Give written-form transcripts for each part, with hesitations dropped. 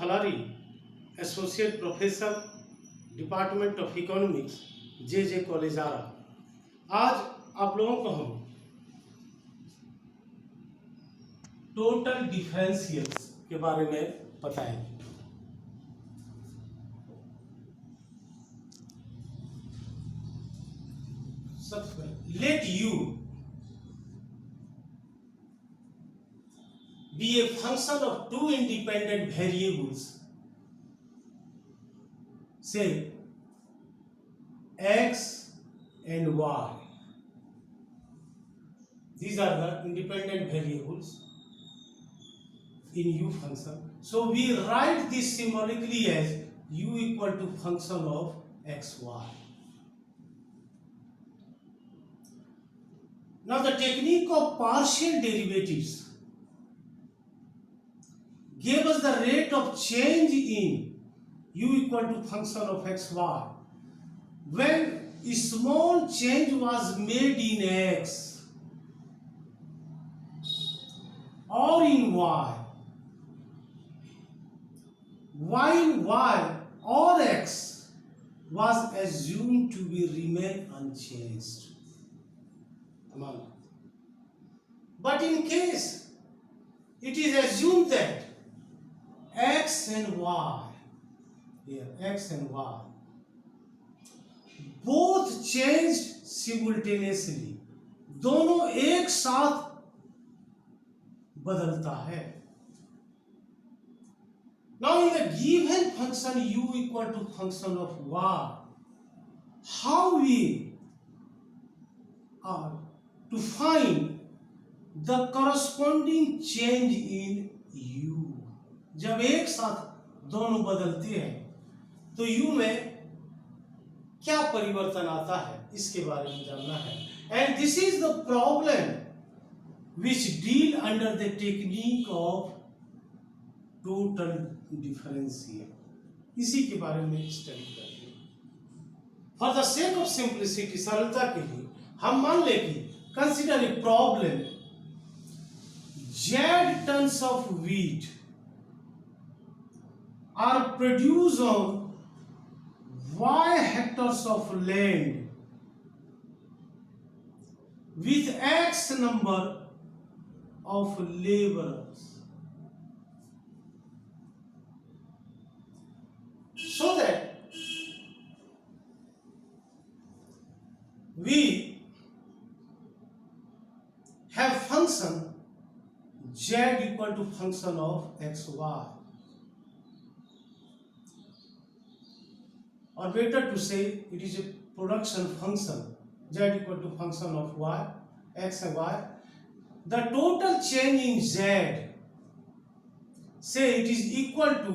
फलारी, associate professor, department of economics, J college Ara. आज आप लोगों को हम टोटल डिफरेंशियल्स के बारे में बताएंगे। सबसे पहले let you be a function of two independent variables, say x and y. These are the independent variables in u function. So we write this symbolically as u equal to function of xy. Now the technique of partial derivatives gave us the rate of change in u equal to function of xy when a small change was made in x or in y, while y or x was assumed to be remain unchanged. But in case it is assumed that x and y, here x and y both changed simultaneously, दोनों एक साथ बदलता है। Now in the given function u equal to function of y, how we are to find the corresponding change in u? जब एक साथ दोनों बदलते हैं तो u में क्या परिवर्तन आता है, इसके बारे में जानना है। And this is the problem which deal under the technique of total differential, इसी के बारे में स्टडी करते हैं। For the sake of simplicity, सरलता के लिए हम मान ले कि consider a problem z tons of wheat are produced on y hectares of land with x number of laborers, so that we have function z equal to function of xy, or better to say it is a production function z equal to function of y, x and y. The total change in z, say it is equal to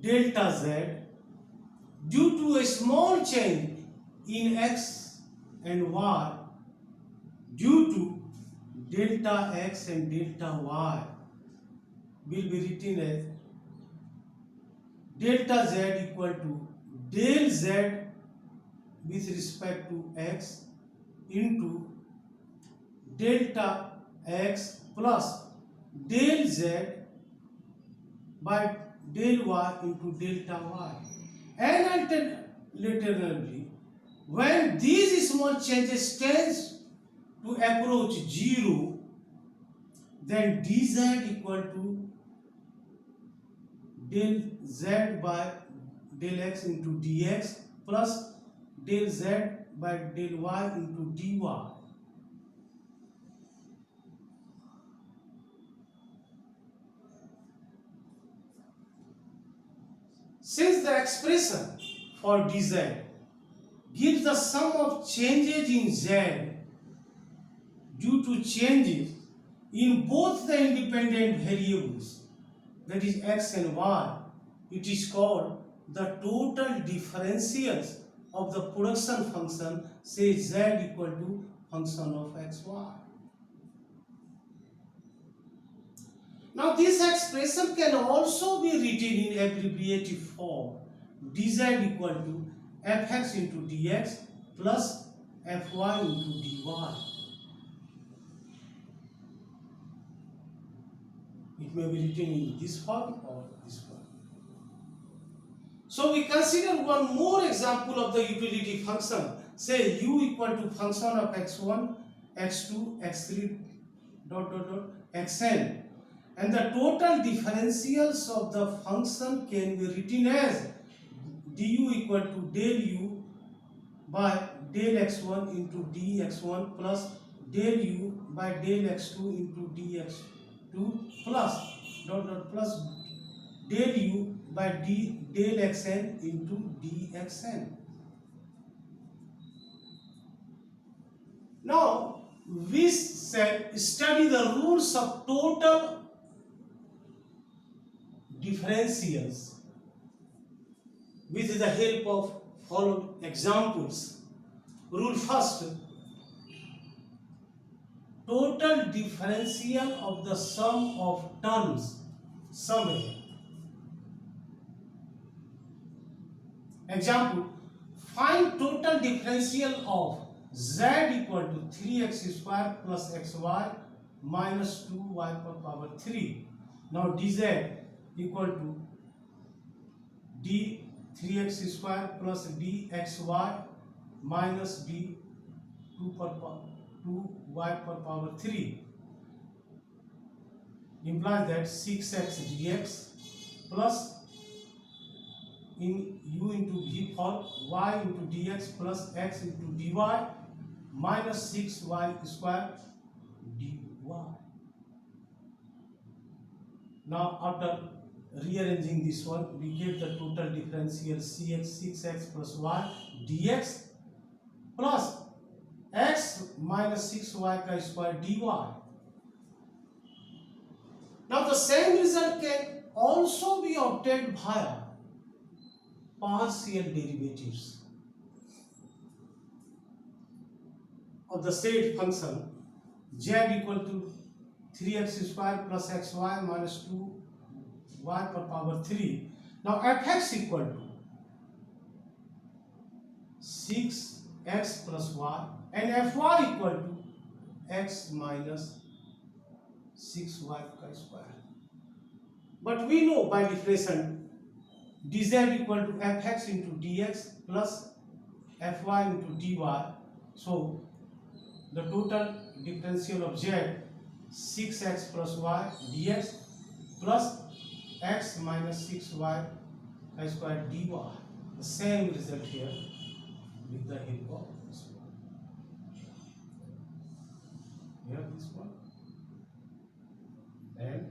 delta z due to a small change in x and y due to delta x and delta y will be written as delta z equal to del z with respect to x into delta x plus del z by del y into delta y. And alternatively, when these small changes tends to approach 0, then dz equal to del z by del x into dx plus del z by del y into dy. Since the expression for dz gives the sum of changes in z due to changes in both the independent variables, that is x and y, it is called the total differentials of the production function, say z equal to function of xy. Now this expression can also be written in abbreviative form, dz equal to fx into dx plus fy into dy. It may be written in this form or this form. So we consider one more example of the utility function. Say u equal to function of x1, x2, x3 dot dot dot xn, and the total differentials of the function can be written as du equal to del u by del x1 into dx1 plus del u by del x2 into dx2 plus dot dot plus del u by del xn into dxn. Now we said study the rules of total differentials with the help of following examples. Rule first: total differential of the sum of terms. Sum here. Example: find total differential of z equal to 3x square plus xy minus 2y power 3. Now dz equal to d 3x square plus dxy minus d 2y power 3 implies that 6x dx plus in u into v for y into dx plus x into dy minus 6y square dy. Now after rearranging this one, we get the total differential cx 6x plus y dx plus x minus 6y ka square dy. Now the same result can also be obtained via partial derivatives of the said function z equal to 3x square plus xy minus 2y power 3. Now fx equal to 6x plus y and fy equal to x minus 6y square. But we know by definition dz equal to fx into dx plus fy into dy. So the total differential of z 6x plus y dx plus x minus 6y square dy. The same result here with the help of this one. Here this one and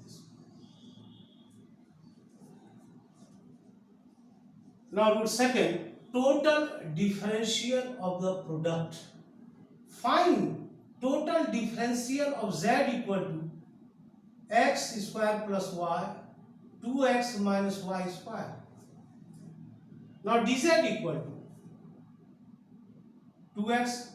this one. Now rule second, total differential of the product. Find total differential of z equal to x square plus y 2x minus y square. Now dz equal to 2x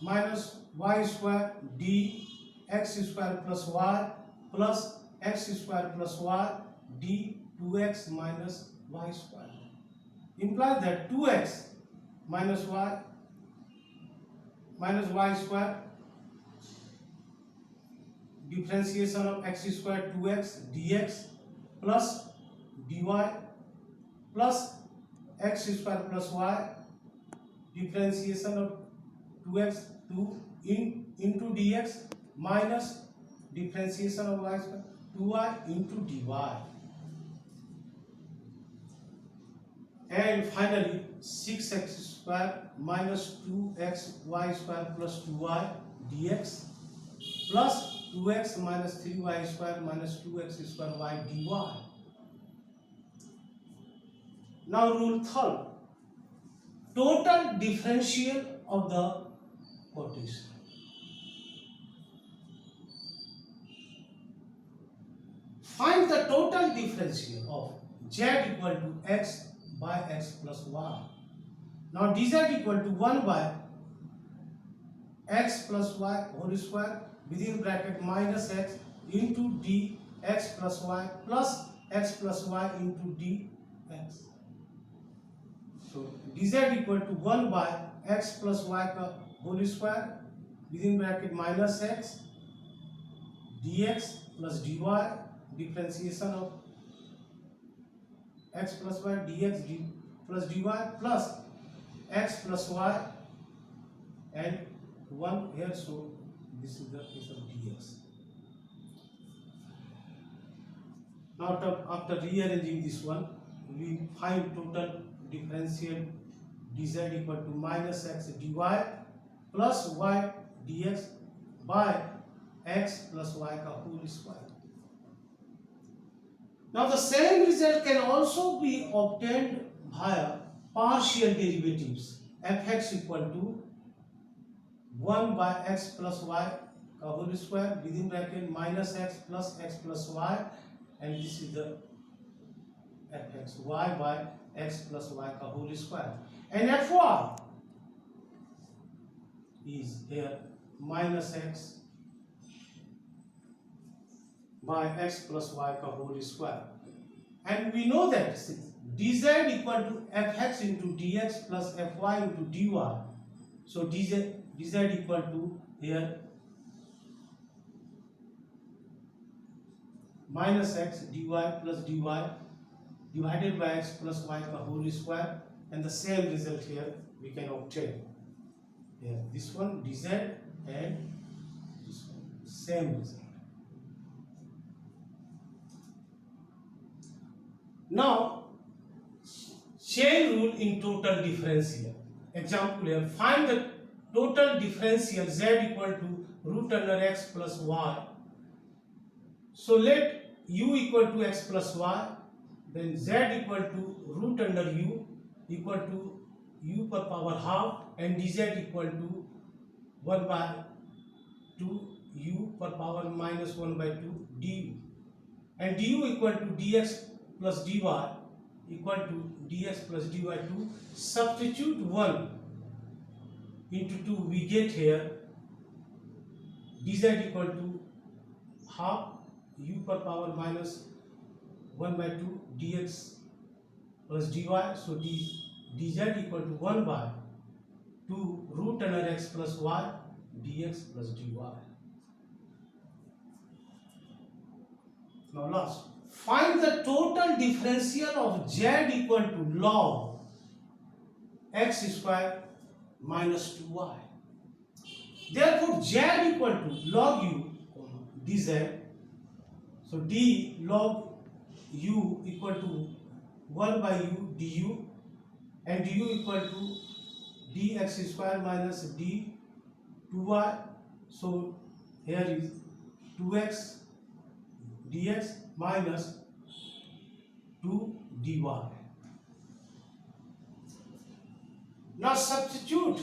minus y square d x square plus y plus x square plus y d 2x minus y square implies that 2x minus y square differentiation of x square 2x dx plus dy plus x square plus y differentiation of 2x 2 into dx minus differentiation of y square 2y into dy. And finally 6x square minus 2xy square plus 2y dx plus 2x minus 3y square minus 2x square y dy. Now rule third, total differential of the quotation. Find the total differential of z equal to x by x plus y. Now dz equal to 1 by x plus y whole square within bracket minus x into dx plus y plus x plus y into dx. So dz equal to 1 by x plus y का whole square within bracket minus x dx plus dy, differentiation of x plus y dx plus dy plus x plus y and 1 here, so this is the case of dx. Now after rearranging this one, we find total differential dz equal to minus x dy plus y dx by x plus y का whole square. Now the same result can also be obtained via partial derivatives. Fx equal to 1 by x plus y का whole square within bracket minus x plus y, and this is the fx, y by x plus y का whole square, and fy is here minus x by x plus y का whole square, and we know that dz equal to fx into dx plus fy into dy, so dz equal to here minus x dy plus dy divided by x plus y का whole square, and the same result here we can obtain. Here this one dz and this one, same result. Now chain rule in total differential. Example here, find the total differential z equal to root under x plus y. So let u equal to x plus y, then z equal to root under u equal to u per power half, and dz equal to 1 by 2 u per power minus 1 by 2 du, and du equal to dx plus dy equal to dx plus dy 2. Substitute 1 into 2, we get here dz equal to half u per power minus 1 by 2 dx plus dy, so dz equal to 1 by 2 root under x plus y dx plus dy. Now last, find the total differential of z equal to log x square minus 2y. Therefore z equal to log u dz, so d log u equal to 1 by u du, and du equal to dx square minus d 2y, so here is 2x dx minus 2 dy. Now substitute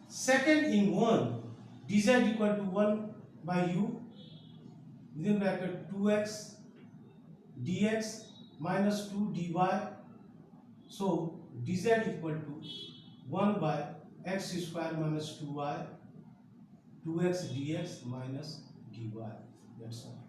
second in 1, dz equal to 1 by u within bracket 2x dx minus 2 dy, so dz equal to 1 by x square minus 2y 2x dx minus dy. That's all.